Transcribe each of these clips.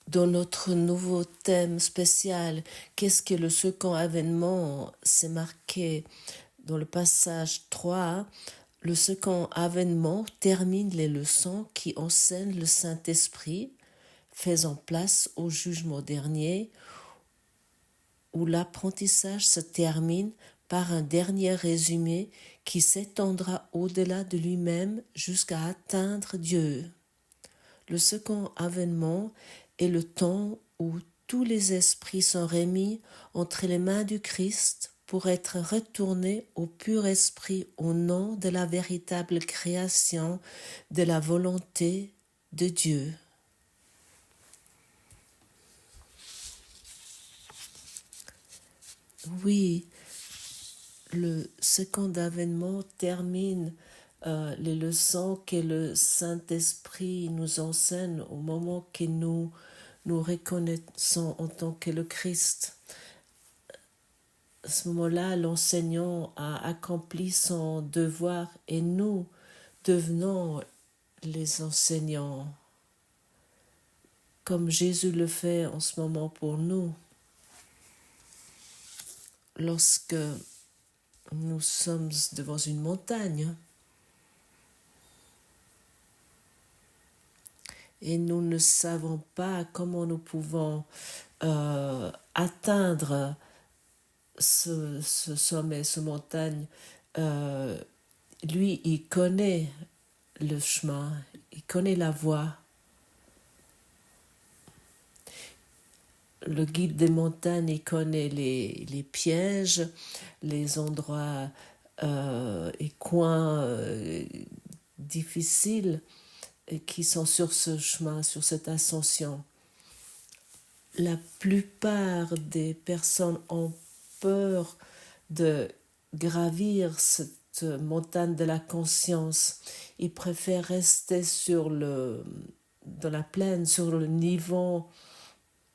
Dans notre nouveau thème spécial, qu'est-ce que le second avènement? C'est marqué dans le passage 3. Le second avènement termine les leçons qui enseignent le Saint-Esprit, faisant place au jugement dernier, où l'apprentissage se termine par un dernier résumé qui s'étendra au-delà de lui-même jusqu'à atteindre Dieu. Le second avènement est le temps où tous les esprits sont remis entre les mains du Christ pour être retournés au pur esprit au nom de la véritable création de la volonté de Dieu. Oui, le second avènement termine les leçons que le Saint-Esprit nous enseigne au moment que nous reconnaissons en tant que le Christ. À ce moment-là, l'enseignant a accompli son devoir et nous devenons les enseignants, comme Jésus le fait en ce moment pour nous. Lorsque nous sommes devant une montagne et nous ne savons pas comment nous pouvons atteindre ce sommet, cette montagne, lui, il connaît le chemin, il connaît la voie. Le guide des montagnes, il connaît les pièges, les endroits et coins difficiles qui sont sur ce chemin, sur cette ascension. La plupart des personnes ont peur de gravir cette montagne de la conscience. Ils préfèrent rester dans la plaine, sur le niveau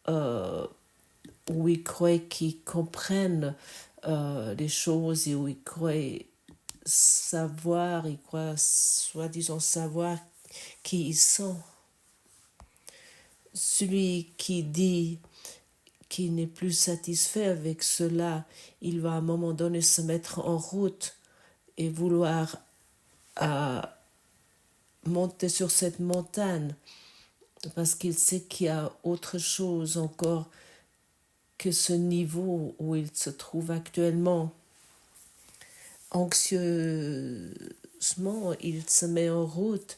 où ils croient qu'ils comprennent les choses et où ils croient savoir, ils croient soi-disant savoir qui ils sont. Celui qui dit qu'il n'est plus satisfait avec cela, il va à un moment donné se mettre en route et vouloir monter sur cette montagne parce qu'il sait qu'il y a autre chose encore que ce niveau où il se trouve actuellement. Anxieusement, il se met en route.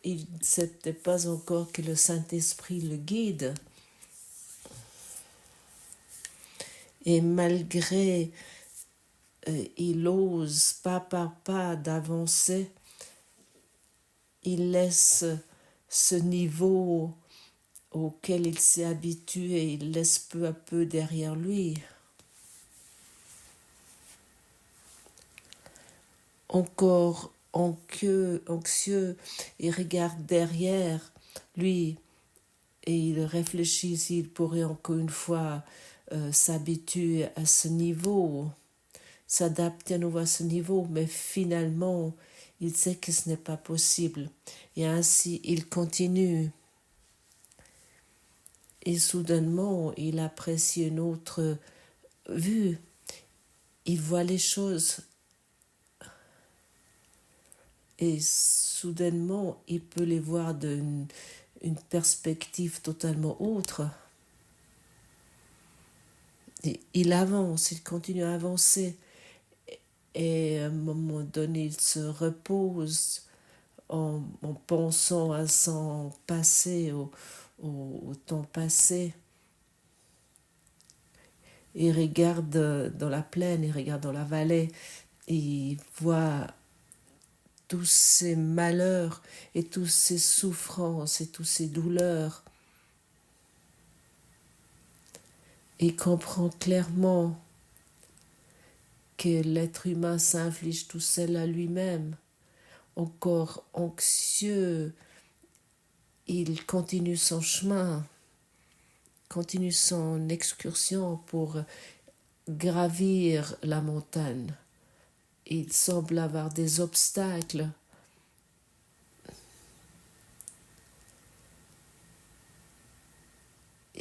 Il ne sait peut-être pas encore que le Saint-Esprit le guide. Et malgré, il ose pas par pas d'avancer, il laisse ce niveau auquel il s'est habitué, il laisse peu à peu derrière lui. Encore anxieux, il regarde derrière lui et il réfléchit s'il pourrait encore une fois s'habituer à ce niveau, s'adapter à nouveau à ce niveau, mais finalement, il sait que ce n'est pas possible. Et ainsi, il continue. Et soudainement, il apprécie une autre vue. Il voit les choses. Et soudainement, il peut les voir d'une perspective totalement autre. Et il avance, il continue à avancer. Et à un moment donné, il se repose en pensant à son passé, au temps passé. Il regarde dans la plaine, il regarde dans la vallée, et il voit tous ces malheurs et toutes ces souffrances et toutes ces douleurs. Il comprend clairement que l'être humain s'inflige tout seul à lui-même. Encore anxieux, il continue son chemin, continue son excursion pour gravir la montagne. Il semble avoir des obstacles.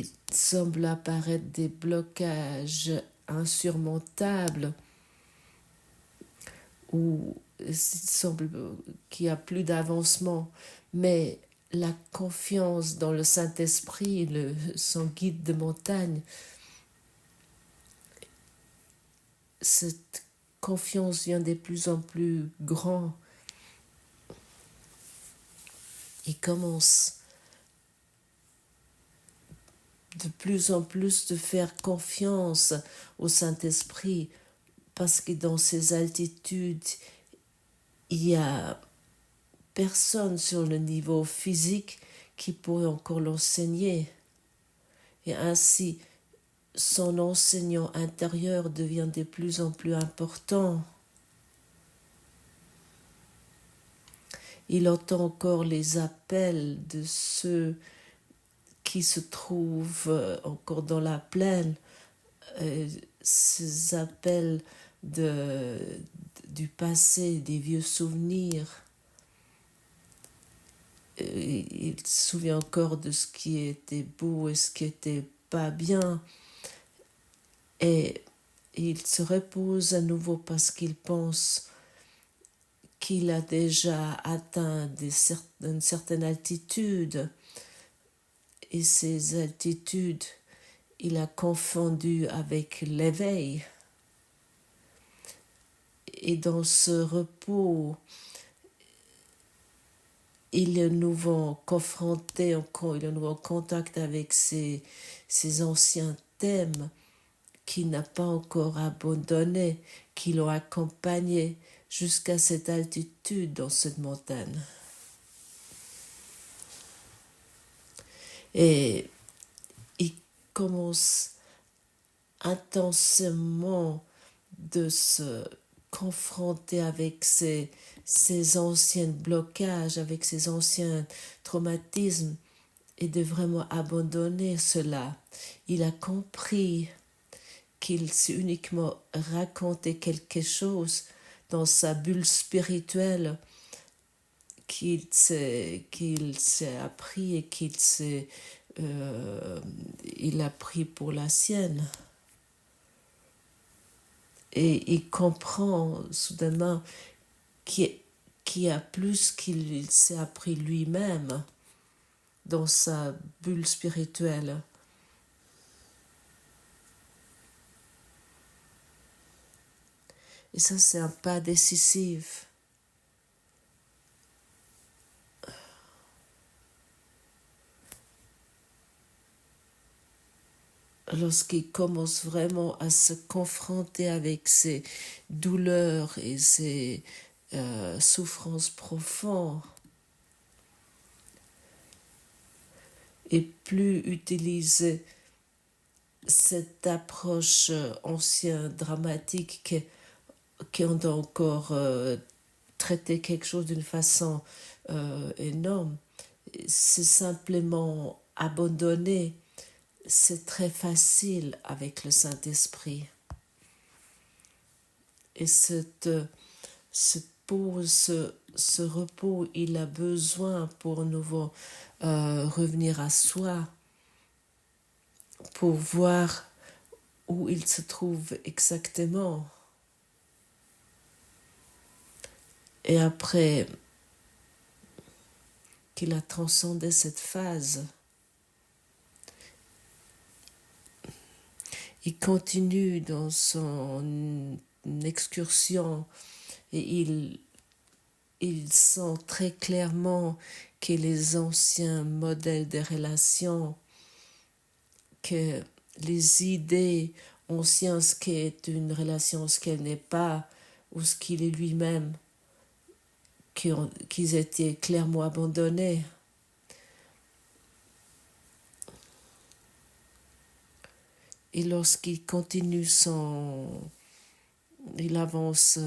il semble apparaître des blocages insurmontables où il semble qu'il n'y a plus d'avancement, mais la confiance dans le Saint-Esprit, son guide de montagne, cette confiance vient de plus en plus grand. Il commence de plus en plus de faire confiance au Saint-Esprit parce que dans ces altitudes, il y a personne sur le niveau physique qui pourrait encore l'enseigner. Et ainsi, son enseignant intérieur devient de plus en plus important. Il entend encore les appels de ceux qui se trouvent encore dans la plaine, ces appels du passé, des vieux souvenirs. Il se souvient encore de ce qui était beau et ce qui était pas bien. Et il se repose à nouveau parce qu'il pense qu'il a déjà atteint une certaine altitude. Et ces altitudes, il a confondu avec l'éveil. Et dans ce repos, il est nouveau confronté, il est nouveau en contact avec ses anciens thèmes qu'il n'a pas encore abandonnés, qui l'ont accompagné jusqu'à cette altitude dans cette montagne. Et il commence intensément de se confronter avec ses anciens blocages, avec ses anciens traumatismes et de vraiment abandonner cela. Il a compris qu'il s'est uniquement raconté quelque chose dans sa bulle spirituelle qu'il s'est appris et il a pris pour la sienne. Et il comprend soudainement qu'il y a plus qu'il s'est appris lui-même dans sa bulle spirituelle. Et ça, c'est un pas décisif. Lorsqu'il commence vraiment à se confronter avec ses douleurs et ses souffrances profondes, et plus utiliser cette approche ancienne, dramatique, qui ont encore traité quelque chose d'une façon énorme. C'est simplement abandonner. C'est très facile avec le Saint-Esprit. Et cette pause, ce repos, il a besoin pour nouveau revenir à soi, pour voir où il se trouve exactement. Et après qu'il a transcendé cette phase, il continue dans son excursion et il sent très clairement que les anciens modèles de relations, que les idées anciennes, ce qu'est une relation, ce qu'elle n'est pas, ou ce qu'il est lui-même, qu'ils étaient clairement abandonnés. Et lorsqu'il continue il avance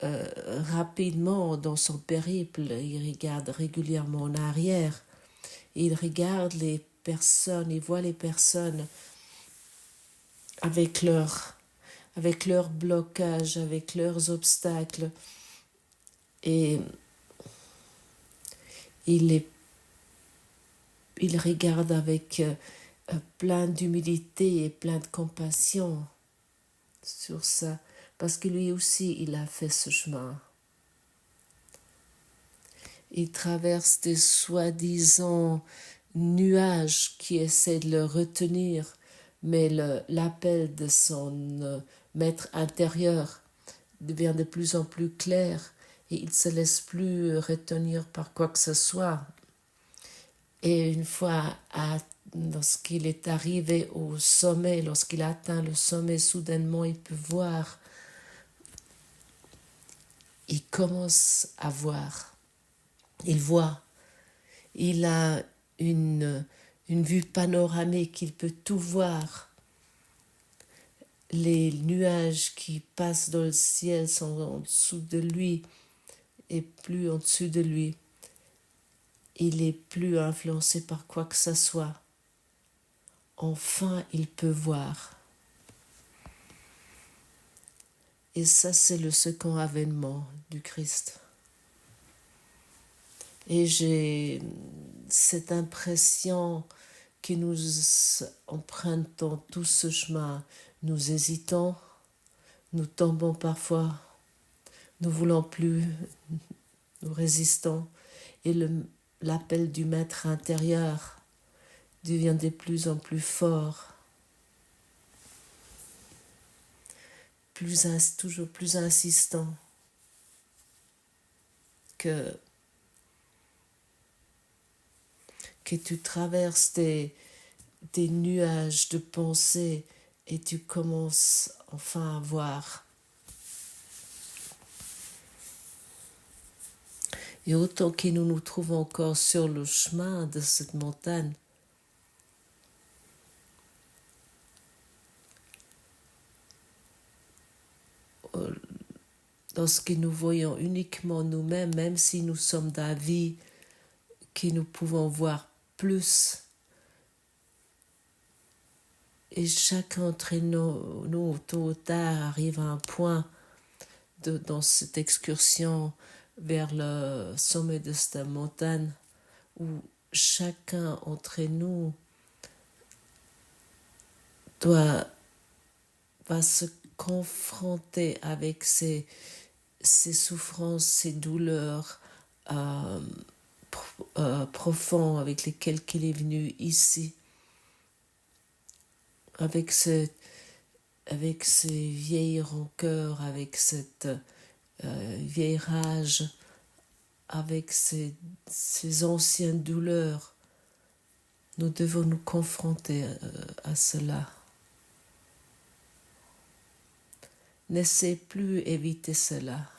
rapidement dans son périple, il regarde régulièrement en arrière, il regarde les personnes, il voit les personnes avec leurs blocages, avec leurs obstacles, et il regarde avec plein d'humilité et plein de compassion sur ça, parce que lui aussi, il a fait ce chemin. Il traverse des soi-disant nuages qui essaient de le retenir, mais l'appel de son maître intérieur devient de plus en plus clair et il ne se laisse plus retenir par quoi que ce soit. Et une fois, lorsqu'il est arrivé au sommet, lorsqu'il a atteint le sommet, soudainement il peut voir, il commence à voir, il voit, il a une vue panoramique, il peut tout voir. Les nuages qui passent dans le ciel sont en dessous de lui et plus en dessus de lui. Il n'est plus influencé par quoi que ce soit. Enfin, il peut voir. Et ça, c'est le second avènement du Christ. Et j'ai cette impression que nous empruntons tout ce chemin. Nous hésitons, nous tombons parfois, nous ne voulons plus, nous résistons. Et l'appel du maître intérieur devient de plus en plus fort, toujours plus insistant que tu traverses des nuages de pensée et tu commences enfin à voir. Et autant que nous nous trouvons encore sur le chemin de cette montagne, lorsque nous voyons uniquement nous-mêmes, même si nous sommes d'avis que nous pouvons voir plus, et chacun d'entre nous, tôt ou tard, arrive à un point dans cette excursion vers le sommet de cette montagne où chacun d'entre nous va se confronter avec ses souffrances, ses douleurs profondes avec lesquelles il est venu ici, avec ses vieilles rancœurs, avec cette vieille rage, avec ces anciennes douleurs. Nous devons nous confronter à cela. N'essaie plus éviter cela.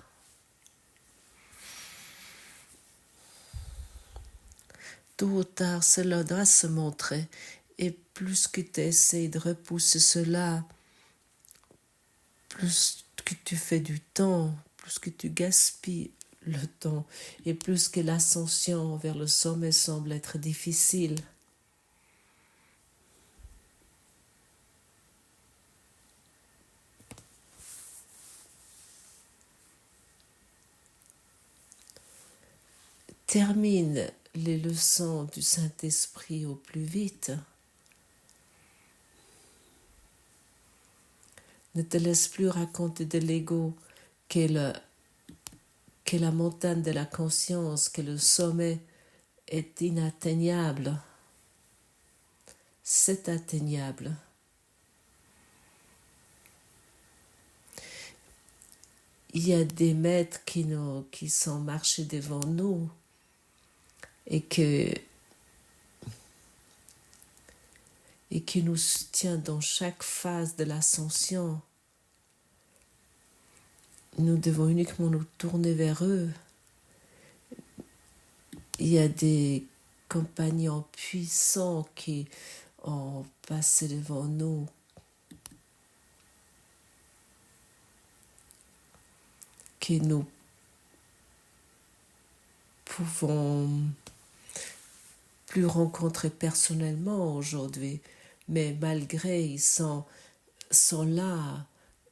Tôt ou tard, cela doit se montrer. Et plus que tu essaies de repousser cela, plus que tu fais du temps, plus que tu gaspilles le temps, et plus que l'ascension vers le sommet semble être difficile. Termine les leçons du Saint-Esprit au plus vite. Ne te laisse plus raconter de l'ego qu'est la montagne de la conscience, que le sommet est inatteignable. C'est atteignable. Il y a des maîtres qui sont marchés devant nous et qui nous soutient dans chaque phase de l'ascension. Nous devons uniquement nous tourner vers eux. Il y a des compagnons puissants qui ont passé devant nous, que nous pouvons plus rencontrer personnellement aujourd'hui, mais malgré ils sont là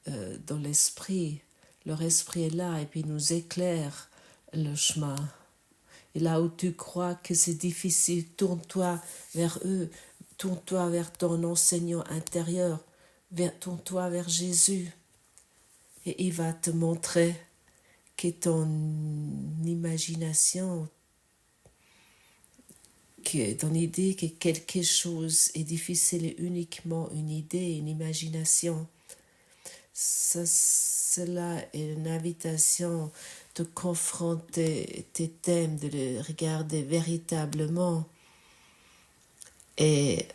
dans l'esprit. Leur esprit est là et puis nous éclaire le chemin. Et là où tu crois que c'est difficile, tourne-toi vers eux, tourne-toi vers ton enseignant intérieur, tourne-toi vers Jésus et il va te montrer que ton imagination, que ton idée que quelque chose est difficile est uniquement une idée, une imagination. Cela est une invitation de confronter tes thèmes, de les regarder véritablement et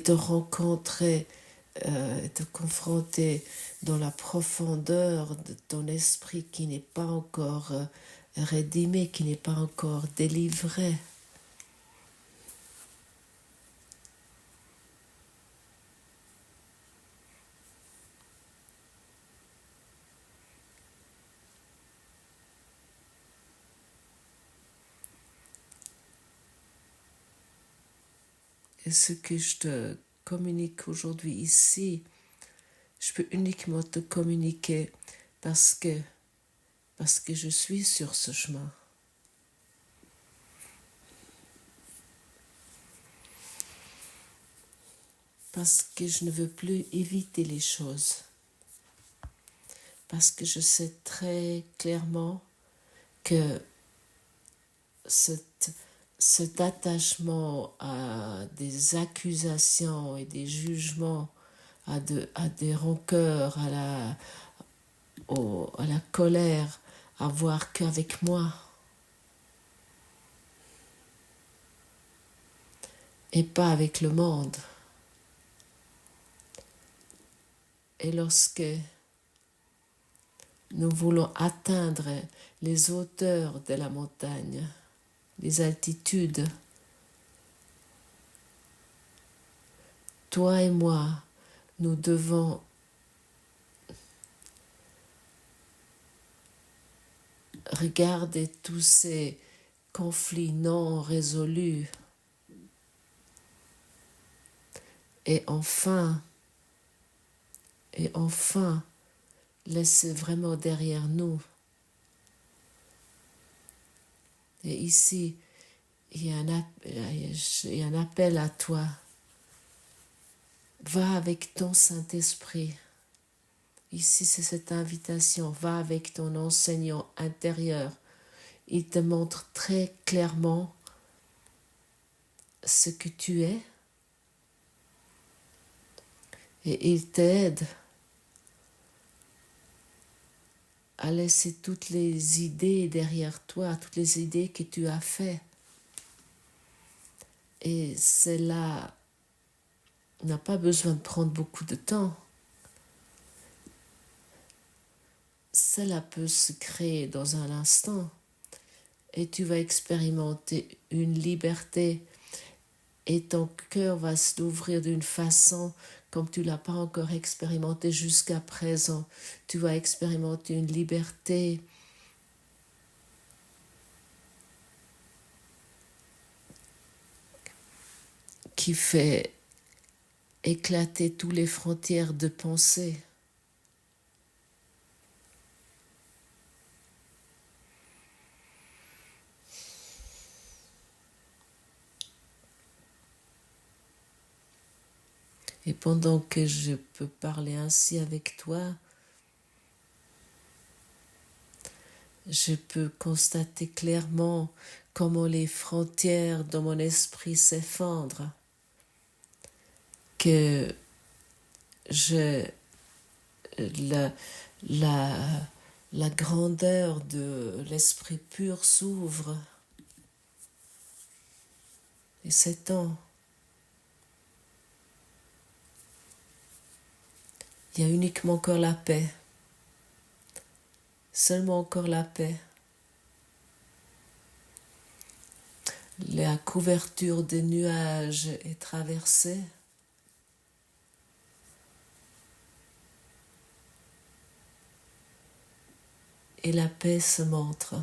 te rencontrer, te confronter dans la profondeur de ton esprit qui n'est pas encore rédimé, qui n'est pas encore délivré. Et ce que je te communique aujourd'hui ici, je peux uniquement te communiquer parce que je suis sur ce chemin. Parce que je ne veux plus éviter les choses. Parce que je sais très clairement que cet attachement à des accusations et des jugements, à des rancœurs, à la colère, à voir qu'avec moi et pas avec le monde. Et lorsque nous voulons atteindre les hauteurs de la montagne, les altitudes, toi et moi, nous devons regarder tous ces conflits non résolus et enfin, laisser vraiment derrière nous. Et ici, il y a un appel à toi. Va avec ton Saint-Esprit. Ici, c'est cette invitation. Va avec ton enseignant intérieur. Il te montre très clairement ce que tu es. Et il t'aide à laisser toutes les idées derrière toi, toutes les idées que tu as faites. Et cela n'a pas besoin de prendre beaucoup de temps. Cela peut se créer dans un instant et tu vas expérimenter une liberté et ton cœur va s'ouvrir d'une façon comme tu ne l'as pas encore expérimenté jusqu'à présent. Tu vas expérimenter une liberté qui fait éclater toutes les frontières de pensée. Et pendant que je peux parler ainsi avec toi, je peux constater clairement comment les frontières dans mon esprit s'effondrent, que la grandeur de l'esprit pur s'ouvre et s'étend. Il y a uniquement encore la paix, seulement encore la paix. La couverture des nuages est traversée. Et la paix se montre.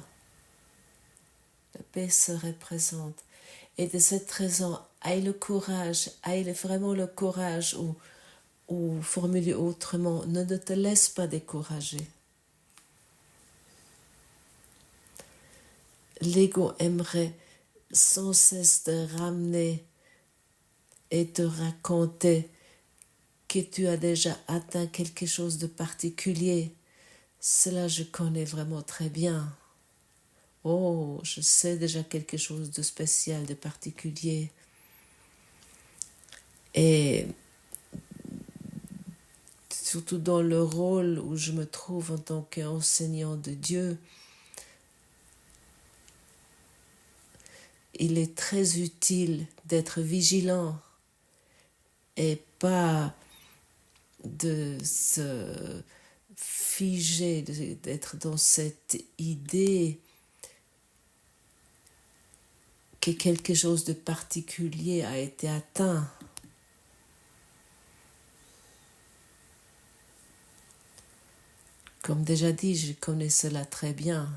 La paix se représente. Et de cette raison, aie le courage, aie vraiment le courage, ou formuler autrement, ne te laisse pas décourager. L'ego aimerait sans cesse te ramener et te raconter que tu as déjà atteint quelque chose de particulier. Cela, je connais vraiment très bien. Oh, je sais déjà quelque chose de spécial, de particulier. Et surtout dans le rôle où je me trouve en tant qu'enseignant de Dieu, il est très utile d'être vigilant et pas de se figer, d'être dans cette idée que quelque chose de particulier a été atteint. Comme déjà dit, je connais cela très bien.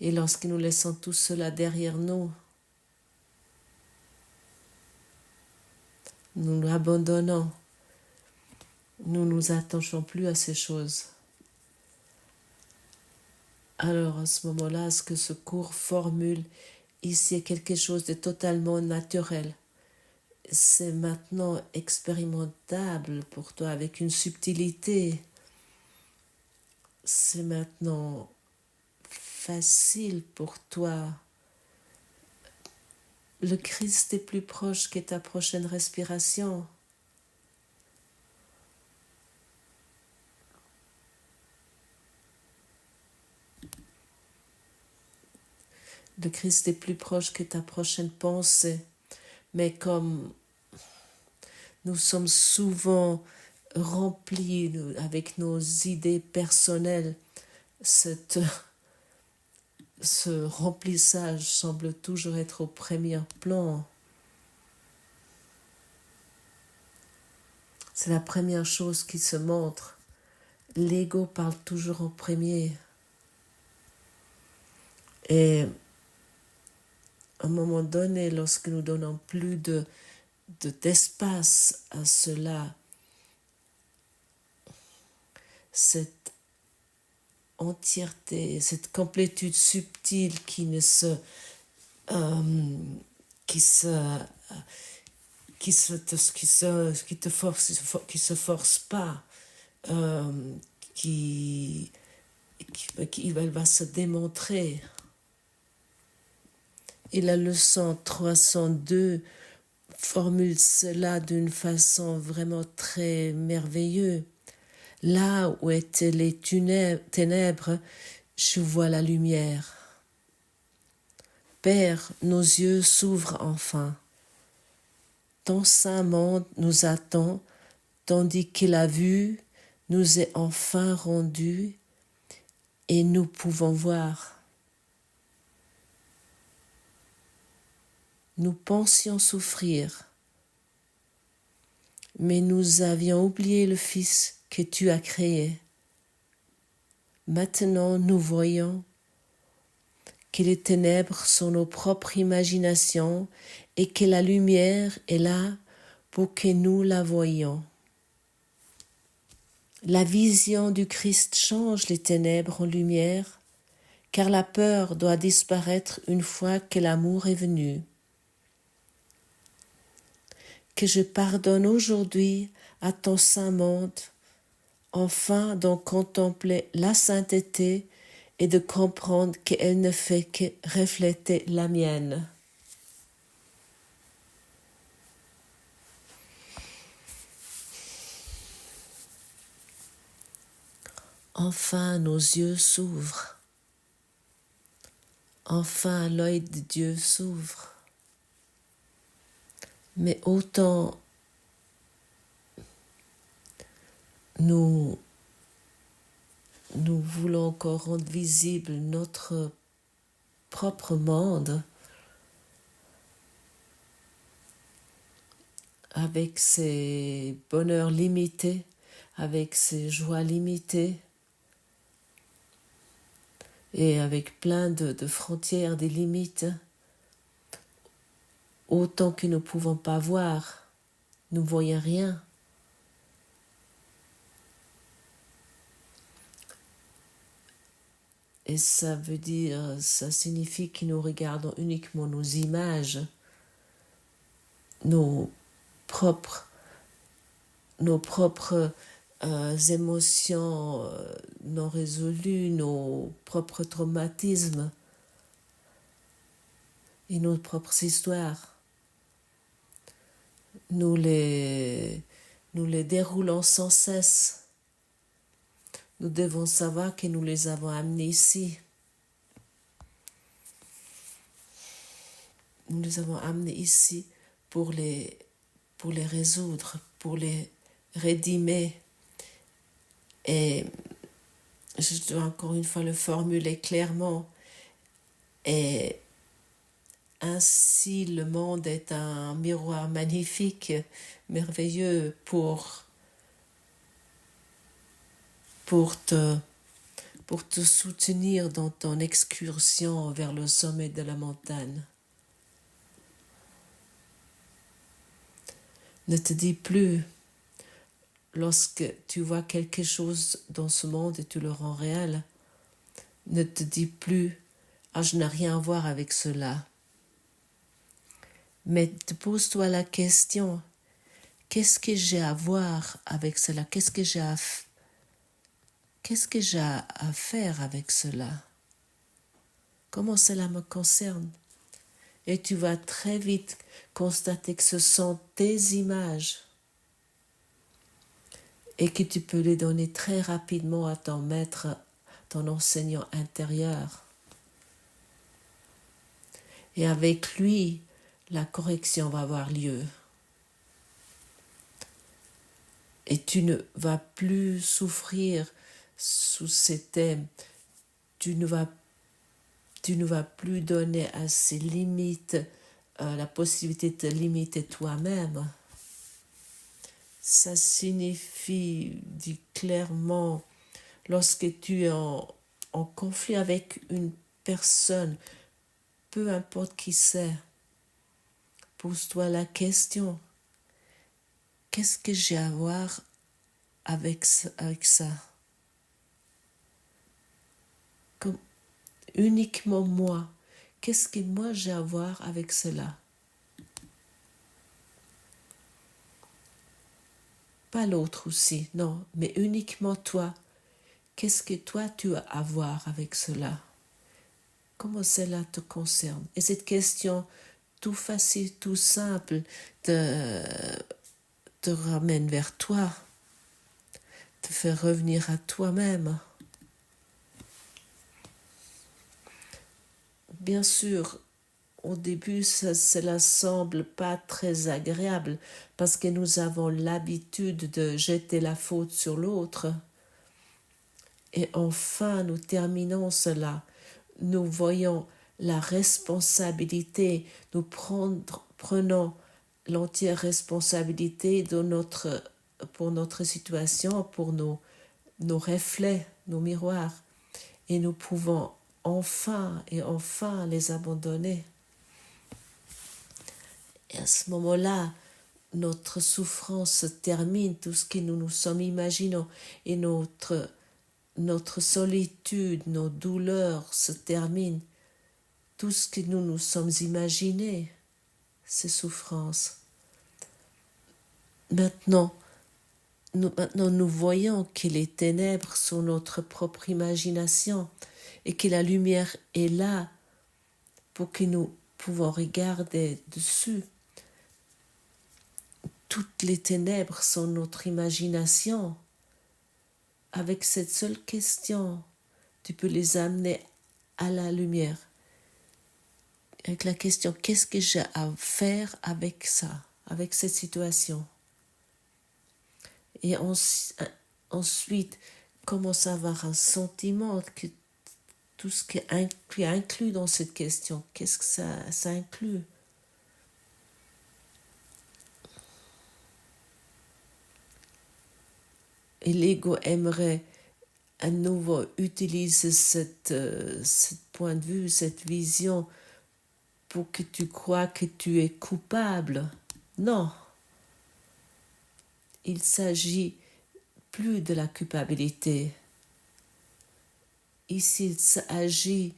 Et lorsque nous laissons tout cela derrière nous, nous nous abandonnons, nous ne nous attachons plus à ces choses. Alors à ce moment-là, ce que ce cours formule ici est quelque chose de totalement naturel. C'est maintenant expérimentable pour toi avec une subtilité. C'est maintenant facile pour toi. Le Christ est plus proche que ta prochaine respiration. Le Christ est plus proche que ta prochaine pensée. Mais comme nous sommes souvent remplis avec nos idées personnelles, ce remplissage semble toujours être au premier plan. C'est la première chose qui se montre. L'ego parle toujours en premier. Et à un moment donné, lorsque nous donnons plus d'espace à cela, cette entièreté, cette complétude subtile qui ne se qui te force pas, elle va se démontrer. Et la leçon 302 formule cela d'une façon vraiment très merveilleuse. Là où étaient les ténèbres, je vois la lumière. Père, nos yeux s'ouvrent enfin. Ton saint monde nous attend, tandis que la vue nous est enfin rendue et nous pouvons voir. Nous pensions souffrir, mais nous avions oublié le Fils que tu as créé. Maintenant, nous voyons que les ténèbres sont nos propres imaginations et que la lumière est là pour que nous la voyions. La vision du Christ change les ténèbres en lumière, car la peur doit disparaître une fois que l'amour est venu. Que je pardonne aujourd'hui à ton saint monde, enfin d'en contempler la sainteté et de comprendre qu'elle ne fait que refléter la mienne. Enfin nos yeux s'ouvrent. Enfin l'œil de Dieu s'ouvre. Mais autant nous voulons encore rendre visible notre propre monde avec ses bonheurs limités, avec ses joies limitées et avec plein de frontières, des limites, autant que nous ne pouvons pas voir, nous ne voyons rien. Et ça veut dire, ça signifie que nous regardons uniquement nos images, nos propres, nos propres émotions non résolues, nos propres traumatismes et nos propres histoires. Nous les déroulons sans cesse. Nous devons savoir que nous les avons amenés ici. Nous les avons amenés ici pour les résoudre, pour les rédimer. Et je dois encore une fois le formuler clairement. Et ainsi, le monde est un miroir magnifique, merveilleux pour te soutenir dans ton excursion vers le sommet de la montagne. Ne te dis plus, lorsque tu vois quelque chose dans ce monde et tu le rends réel, ne te dis plus « Ah, je n'ai rien à voir avec cela ». Mais pose-toi la question, qu'est-ce que j'ai à voir avec cela? Qu'est-ce que j'ai à faire avec cela? Comment cela me concerne? Et tu vas très vite constater que ce sont tes images et que tu peux les donner très rapidement à ton maître, ton enseignant intérieur. Et avec lui, la correction va avoir lieu. Et tu ne vas plus souffrir sous ces thèmes. Tu ne vas plus donner à ces limites la possibilité de te limiter toi-même. Ça signifie, dit clairement, lorsque tu es en conflit avec une personne, peu importe qui c'est, pose-toi la question, qu'est-ce que j'ai à voir avec ça? Comme uniquement moi, qu'est-ce que moi j'ai à voir avec cela? Pas l'autre aussi, non, mais uniquement toi. Qu'est-ce que toi tu as à voir avec cela? Comment cela te concerne? Et cette question tout facile, tout simple, te ramène vers toi, te fait revenir à toi-même. Bien sûr, au début, cela semble pas très agréable parce que nous avons l'habitude de jeter la faute sur l'autre. Et enfin, nous terminons cela. Nous voyons la responsabilité, nous prenons l'entière responsabilité pour notre situation, pour nos reflets, nos miroirs. Et nous pouvons enfin les abandonner. Et à ce moment-là, notre souffrance se termine, tout ce que nous nous sommes imaginés et notre solitude, nos douleurs se terminent. Tout ce que nous nous sommes imaginés, ces souffrances. Maintenant, nous voyons que les ténèbres sont notre propre imagination et que la lumière est là pour que nous pouvons regarder dessus. Toutes les ténèbres sont notre imagination. Avec cette seule question, tu peux les amener à la lumière. Avec la question, qu'est-ce que j'ai à faire avec ça, avec cette situation? Et ensuite, commence à avoir un sentiment que tout ce qui est inclus dans cette question, qu'est-ce que ça inclut? Et l'ego aimerait à nouveau utiliser ce point de vue, cette vision, pour que tu crois que tu es coupable. Non. Il s'agit plus de la culpabilité. Ici, il s'agit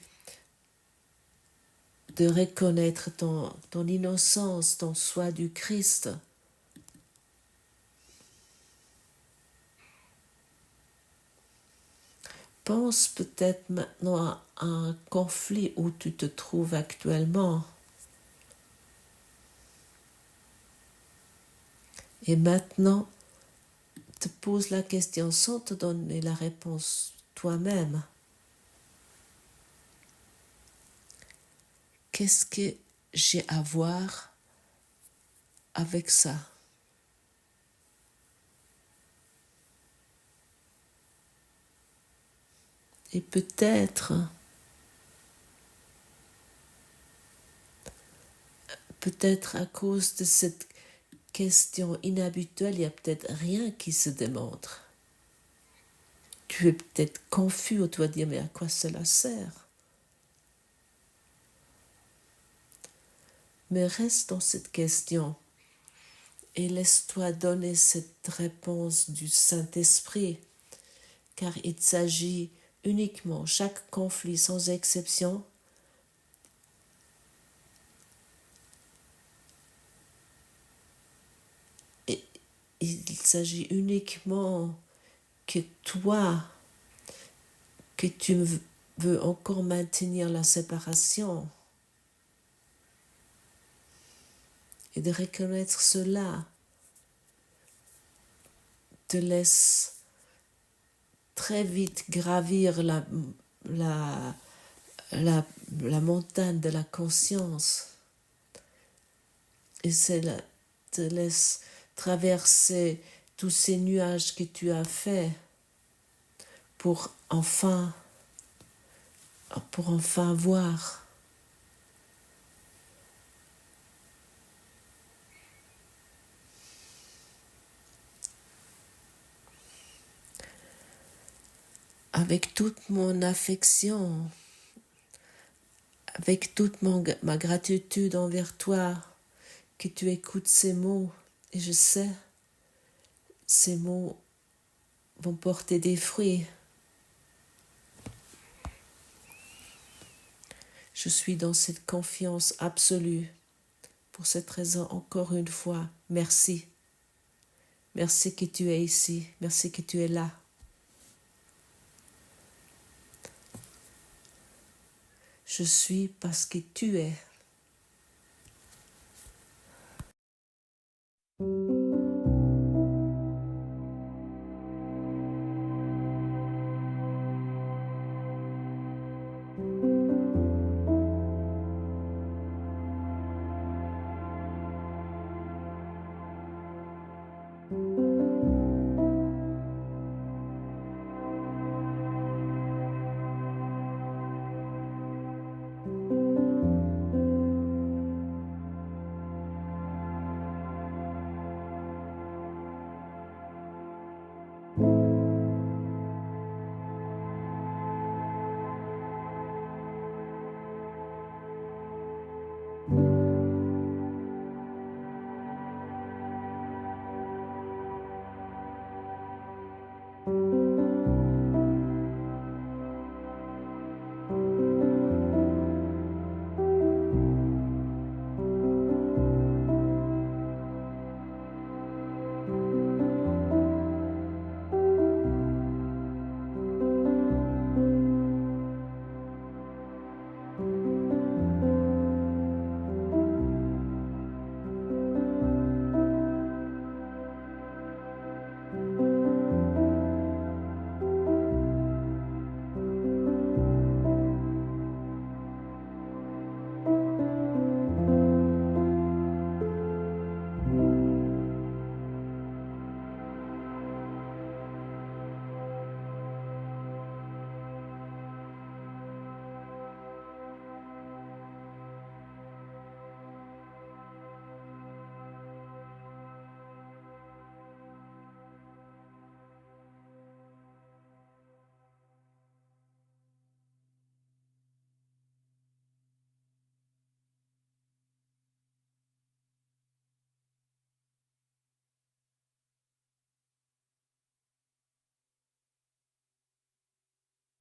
de reconnaître ton innocence, ton soi du Christ. Pense peut-être maintenant à un conflit où tu te trouves actuellement. Et maintenant, te pose la question sans te donner la réponse toi-même. Qu'est-ce que j'ai à voir avec ça? Et peut-être à cause de cette question inhabituelle, il n'y a peut-être rien qui se démontre. Tu es peut-être confus ou tu vas dire, mais à quoi cela sert? Mais reste dans cette question et laisse-toi donner cette réponse du Saint-Esprit, car il s'agit uniquement, chaque conflit sans exception, et il s'agit uniquement que toi, que tu veux encore maintenir la séparation et de reconnaître cela te laisse très vite gravir la montagne de la conscience et cela te laisse traverser tous ces nuages que tu as faits pour enfin voir. Avec toute mon affection, avec toute ma gratitude envers toi, que tu écoutes ces mots, et je sais, ces mots vont porter des fruits. Je suis dans cette confiance absolue. Pour cette raison, encore une fois, merci. Merci que tu es ici. Merci que tu es là. Je suis parce que tu es.